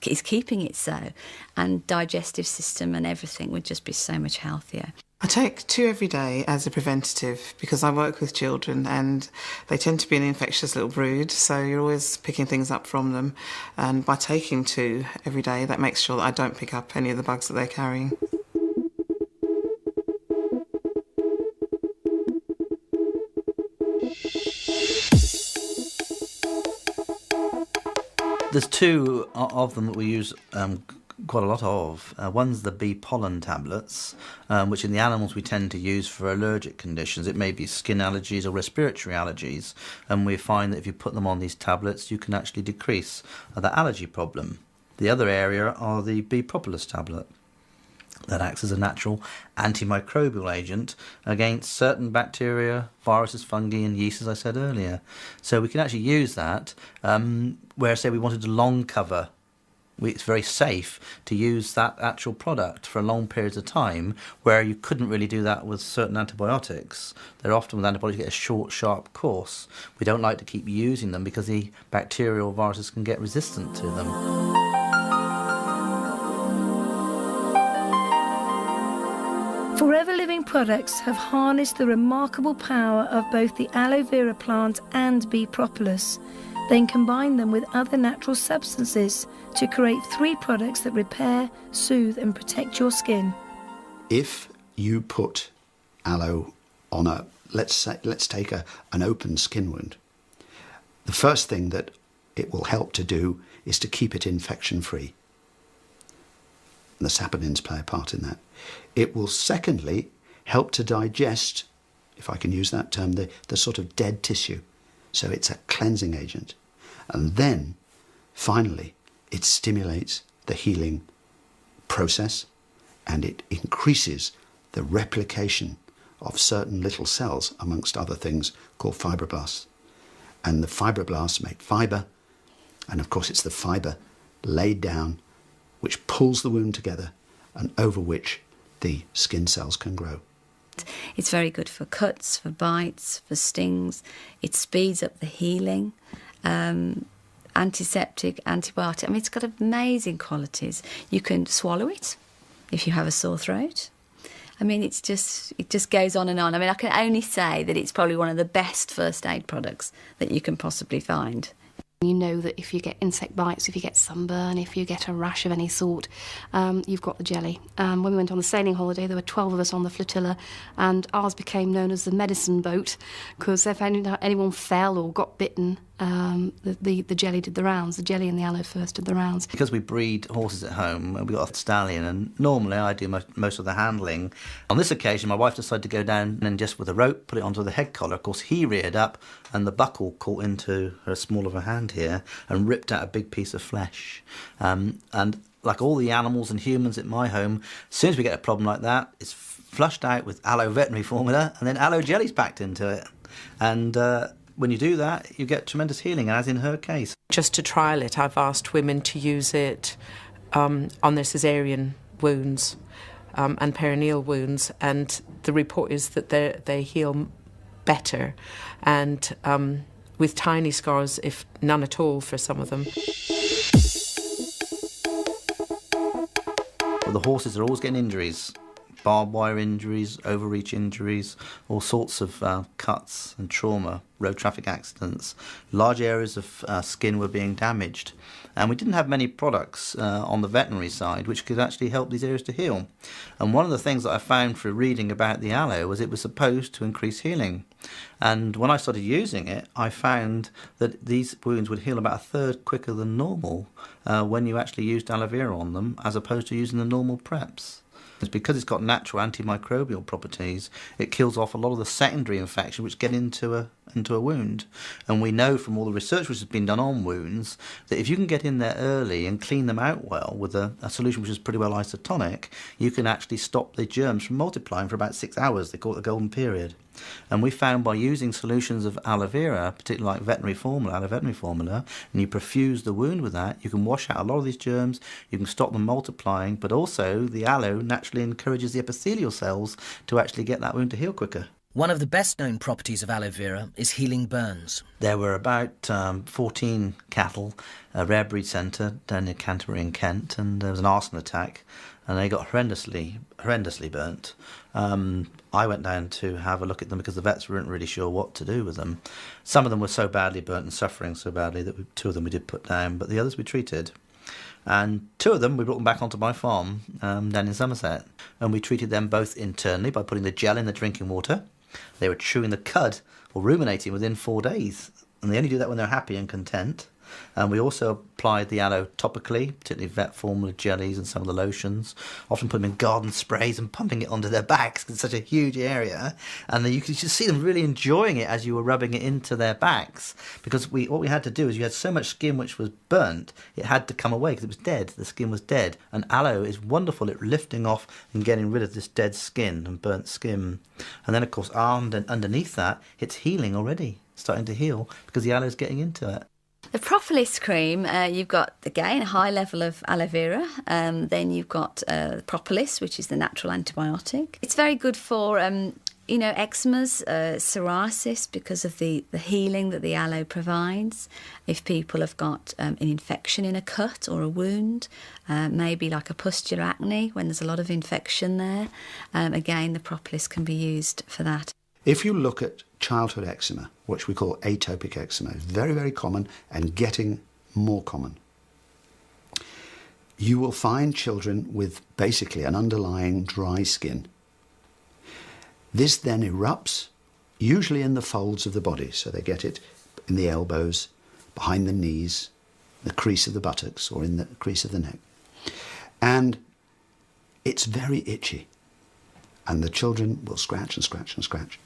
A: is keeping it so, and digestive system and everything would just be so much healthier.
H: I take 2 every day as a preventative because I work with children and they tend to be an infectious little brood, so you're always picking things up from them. And by taking 2 every day, that makes sure that I don't pick up any of the bugs that they're carrying.
D: There's 2 of them that we use quite a lot of. One's the bee pollen tablets, which in the animals we tend to use for allergic conditions. It may be skin allergies or respiratory allergies, and we find that if you put them on these tablets, you can actually decrease that allergy problem. The other area are the bee propolis tablet. That acts as a natural antimicrobial agent against certain bacteria, viruses, fungi and yeast, as I said earlier. So we can actually use that where, say, we wanted a long cover. It's very safe to use that actual product for long periods of time, where you couldn't really do that with certain antibiotics. They're often with antibiotics you get a short, sharp course. We don't like to keep using them because the bacterial viruses can get resistant to them.
E: Forever Living products have harnessed the remarkable power of both the aloe vera plant and bee propolis, then combine them with other natural substances to create 3 products that repair, soothe and protect your skin.
B: If you put aloe on let's take an open skin wound, the first thing that it will help to do is to keep it infection free. And the saponins play a part in that. It will secondly help to digest, if I can use that term, the sort of dead tissue. So it's a cleansing agent. And then, finally, it stimulates the healing process, and it increases the replication of certain little cells, amongst other things, called fibroblasts. And the fibroblasts make fibre, and of course it's the fibre laid down which pulls the wound together and over which the skin cells can grow.
A: It's very good for cuts, for bites, for stings. It speeds up the healing. Antiseptic, antibiotic. I mean, it's got amazing qualities. You can swallow it if you have a sore throat. I mean, it just goes on and on. I mean, I can only say that it's probably one of the best first aid products that you can possibly find.
S: You know that if you get insect bites, if you get sunburn, if you get a rash of any sort, you've got the jelly. When we went on the sailing holiday, there were 12 of us on the flotilla, and ours became known as the medicine boat, because if anyone fell or got bitten, the jelly did the rounds. The jelly and the aloe first did the rounds.
D: Because we breed horses at home, we've got a stallion, and normally I do most of the handling. On this occasion, my wife decided to go down and just with a rope put it onto the head collar. Of course, he reared up, and the buckle caught into her small of a hand here and ripped out a big piece of flesh. And like all the animals and humans at my home, as soon as we get a problem like that, it's flushed out with aloe veterinary formula, and then aloe jelly's packed into it. And when you do that, you get tremendous healing, as in her case.
H: Just to trial it, I've asked women to use it on their caesarean wounds and perineal wounds, and the report is that they heal better, and with tiny scars, if none at all, for some of them.
D: Well, the horses are always getting injuries. Barbed wire injuries, overreach injuries, all sorts of cuts and trauma, road traffic accidents. Large areas of skin were being damaged. And we didn't have many products on the veterinary side which could actually help these areas to heal. And one of the things that I found through reading about the aloe was it was supposed to increase healing. And when I started using it, I found that these wounds would heal about a third quicker than normal when you actually used aloe vera on them, as opposed to using the normal preps. It's because it's got natural antimicrobial properties, it kills off a lot of the secondary infection which get into a wound. And we know from all the research which has been done on wounds that if you can get in there early and clean them out well with a solution which is pretty well isotonic, you can actually stop the germs from multiplying for about 6 hours. They call it the golden period. And we found by using solutions of aloe vera, particularly like aloe veterinary formula, and you perfuse the wound with that, you can wash out a lot of these germs, you can stop them multiplying, but also the aloe naturally encourages the epithelial cells to actually get that wound to heal quicker.
C: One of the best-known properties of aloe vera is healing burns.
D: There were about 14 cattle, a rare breed centre down near Canterbury in Kent, and there was an arson attack, and they got horrendously burnt. I went down to have a look at them because the vets weren't really sure what to do with them. Some of them were so badly burnt and suffering so badly that 2 of them we did put down, but the others we treated. And 2 of them, we brought them back onto my farm down in Somerset. And we treated them both internally by putting the gel in the drinking water. They were chewing the cud or ruminating within 4 days. And they only do that when they're happy and content. And we also applied the aloe topically, particularly vet formula jellies and some of the lotions. Often put them in garden sprays and pumping it onto their backs because it's such a huge area. And then you could just see them really enjoying it as you were rubbing it into their backs. Because what we had to do is you had so much skin which was burnt, it had to come away because it was dead. The skin was dead. And aloe is wonderful at lifting off and getting rid of this dead skin and burnt skin. And then, of course, armed and underneath that, it's healing already, starting to heal because the aloe is getting into it.
A: The Propolis cream, you've got, again, a high level of aloe vera. Then you've got Propolis, which is the natural antibiotic. It's very good for, eczemas, psoriasis, because of the healing that the aloe provides. If people have got an infection in a cut or a wound, maybe like a pustular acne, when there's a lot of infection there, again, the Propolis can be used for that.
B: If you look at childhood eczema, which we call atopic eczema, it's very, very common and getting more common. You will find children with basically an underlying dry skin. This then erupts, usually in the folds of the body, so they get it in the elbows, behind the knees, the crease of the buttocks, or in the crease of the neck. And it's very itchy. And the children will scratch and scratch and scratch.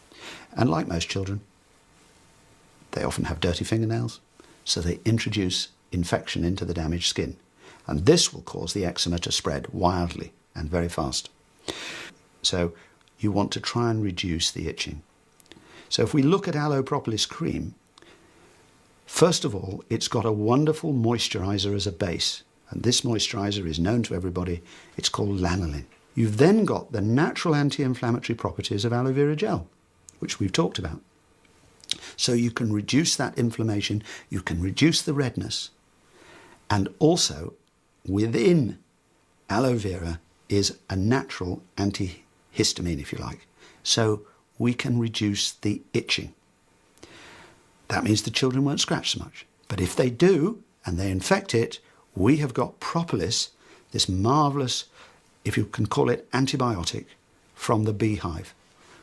B: And like most children, they often have dirty fingernails, so they introduce infection into the damaged skin. And this will cause the eczema to spread wildly and very fast. So you want to try and reduce the itching. So if we look at Aloe Propolis cream, first of all, it's got a wonderful moisturiser as a base. And this moisturiser is known to everybody. It's called lanolin. You've then got the natural anti-inflammatory properties of aloe vera gel, which we've talked about. So you can reduce that inflammation, you can reduce the redness, and also within aloe vera is a natural antihistamine, if you like. So we can reduce the itching. That means the children won't scratch so much. But if they do, and they infect it, we have got Propolis, this marvellous, if you can call it, antibiotic from the beehive,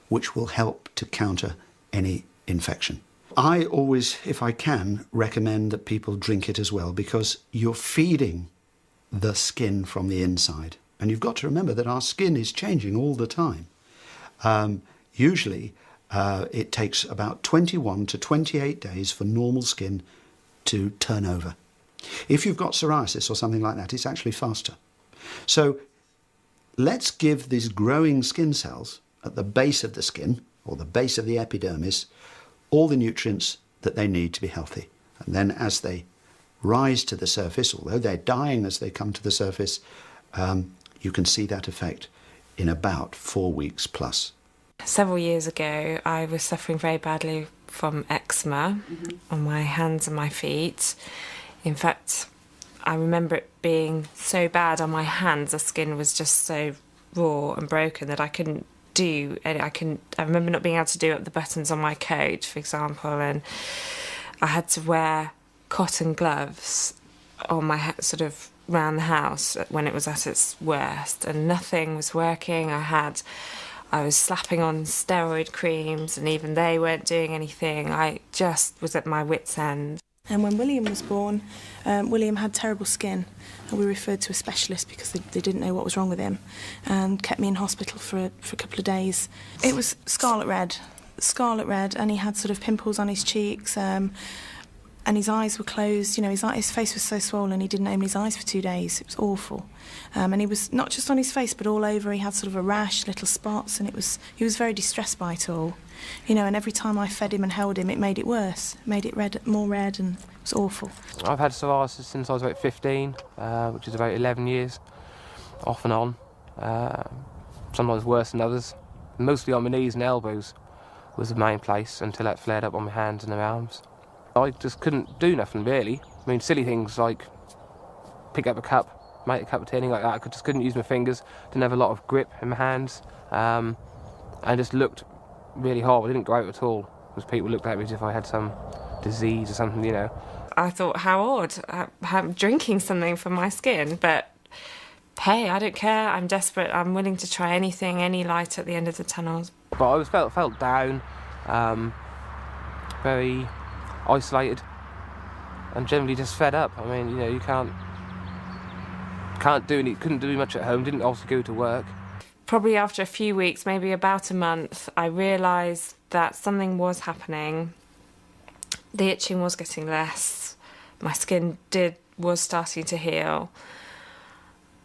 B: which will help to counter any infection. I always, if I can, recommend that people drink it as well, because you're feeding the skin from the inside. And you've got to remember that our skin is changing all the time. Usually, it takes about 21 to 28 days for normal skin to turn over. If you've got psoriasis or something like that, it's actually faster. So let's give these growing skin cells at the base of the skin, or the base of the epidermis, all the nutrients that they need to be healthy. And then as they rise to the surface, although they're dying as they come to the surface, you can see that effect in about 4 weeks plus.
U: Several years ago, I was suffering very badly from eczema on my hands and my feet. In fact, I remember it being so bad on my hands, the skin was just so raw and broken that I couldn't do any. I remember not being able to do up the buttons on my coat, for example, and I had to wear cotton gloves on my sort of round the house when it was at its worst, and nothing was working. I was slapping on steroid creams, and even they weren't doing anything. I just was at my wit's end.
F: And when William was born, William had terrible skin, and we referred to a specialist because they didn't know what was wrong with him, and kept me in hospital for a couple of days. It was scarlet red, and he had sort of pimples on his cheeks, and his eyes were closed. You know, his face was so swollen he didn't open his eyes for 2 days. It was awful. And he was not just on his face but all over. He had sort of a rash, little spots, and he was very distressed by it all. You know, and every time I fed him and held him, it made it worse. It made it more red, and it was awful.
V: I've had psoriasis since I was about 15, which is about 11 years, off and on. Sometimes worse than others. Mostly on my knees and elbows was the main place until that flared up on my hands and my arms. I just couldn't do nothing, really. I mean, silly things like pick up a cup, make a cup of tea, anything like that. I just couldn't use my fingers, didn't have a lot of grip in my hands, and just looked really horrible. I didn't grow out at all, because people looked at me as if I had some disease or something, you know.
U: I thought, how odd, I'm drinking something for my skin, but hey, I don't care, I'm desperate, I'm willing to try anything, any light at the end of the tunnel.
V: But I felt down, very isolated, and generally just fed up. I mean, you know, you couldn't do much at home, didn't also go to work.
U: Probably after a few weeks, maybe about a month, I realised that something was happening. The itching was getting less, my skin was starting to heal,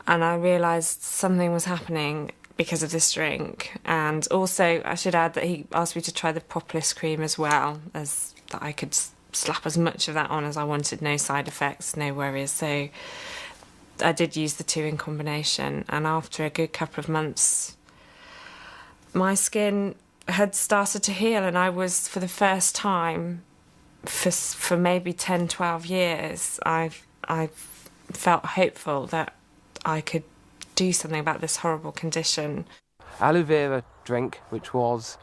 U: and I realised something was happening because of this drink. And also, I should add that he asked me to try the Propolis cream as well, as that I could slap as much of that on as I wanted, no side effects, no worries. So I did use the two in combination, and after a good couple of months, my skin had started to heal, and I was, for the first time, for maybe 10, 12 years, I felt hopeful that I could do something about this horrible condition.
V: Aloe vera drink, which was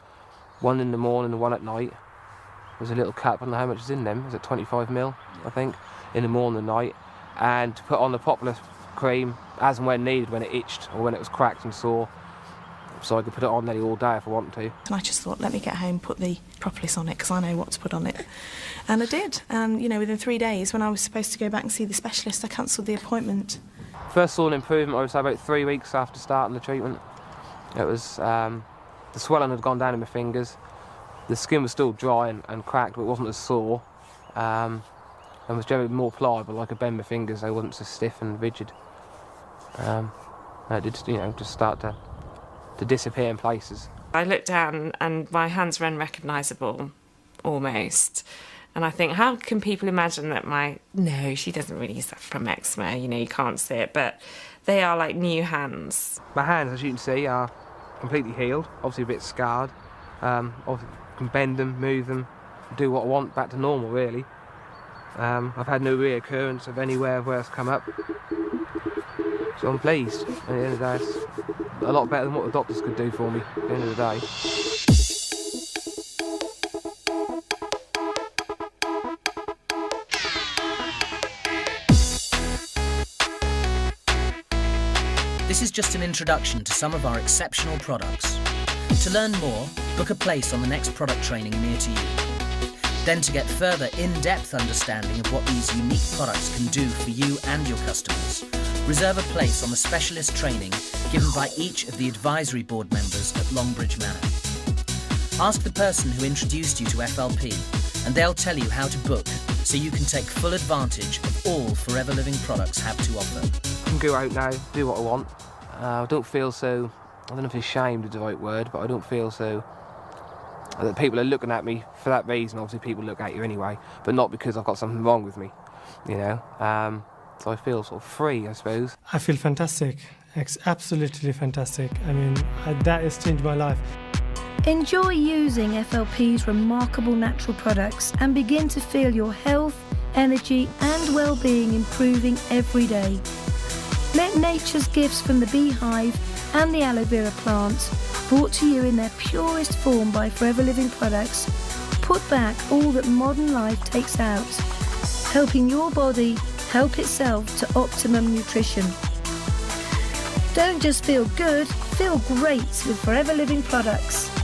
V: one in the morning and one at night. There's a little cup, I don't know how much is in them, is it 25 ml, I think, in the morning and night, and to put on the Propolis cream as and when needed, when it itched or when it was cracked and sore, so I could put it on nearly all day if I wanted to.
F: And I just thought, let me get home, put the Propolis on it, because I know what to put on it. And I did, and you know, within 3 days, when I was supposed to go back and see the specialist, I cancelled the appointment.
V: First saw an improvement, I would say about 3 weeks after starting the treatment. It was, the swelling had gone down in my fingers. The skin was still dry and cracked, but it wasn't as sore, and was generally more pliable. I could bend my fingers, they wasn't so stiff and rigid. It did, you know, just start to disappear in places.
U: I looked down and my hands were unrecognisable, almost. And I think, how can people imagine that no, she doesn't really suffer from eczema, you know, you can't see it, but they are like new hands.
V: My hands, as you can see, are completely healed, obviously a bit scarred. Obviously can bend them, move them, do what I want, back to normal, really. I've had no reoccurrence of anywhere where it's come up. So I'm pleased. At the end of the day, it's a lot better than what the doctors could do for me at the end of the day.
C: This is just an introduction to some of our exceptional products. To learn more, book a place on the next product training near to you. Then, to get further in-depth understanding of what these unique products can do for you and your customers, reserve a place on the specialist training given by each of the advisory board members at Longbridge Manor. Ask the person who introduced you to FLP and they'll tell you how to book so you can take full advantage of all Forever Living products have to offer.
V: I can go out now, do what I want. I don't feel so, I don't know if ashamed is the right word, but I don't feel so that people are looking at me for that reason. Obviously people look at you anyway, but not because I've got something wrong with me, you know. So I feel sort of free, I suppose.
P: I feel fantastic, absolutely fantastic. I mean, that has changed my life.
E: Enjoy using FLP's remarkable natural products and begin to feel your health, energy and well-being improving every day. Let nature's gifts from the beehive and the aloe vera plants, brought to you in their purest form by Forever Living Products, put back all that modern life takes out, helping your body help itself to optimum nutrition. Don't just feel good, feel great with Forever Living products.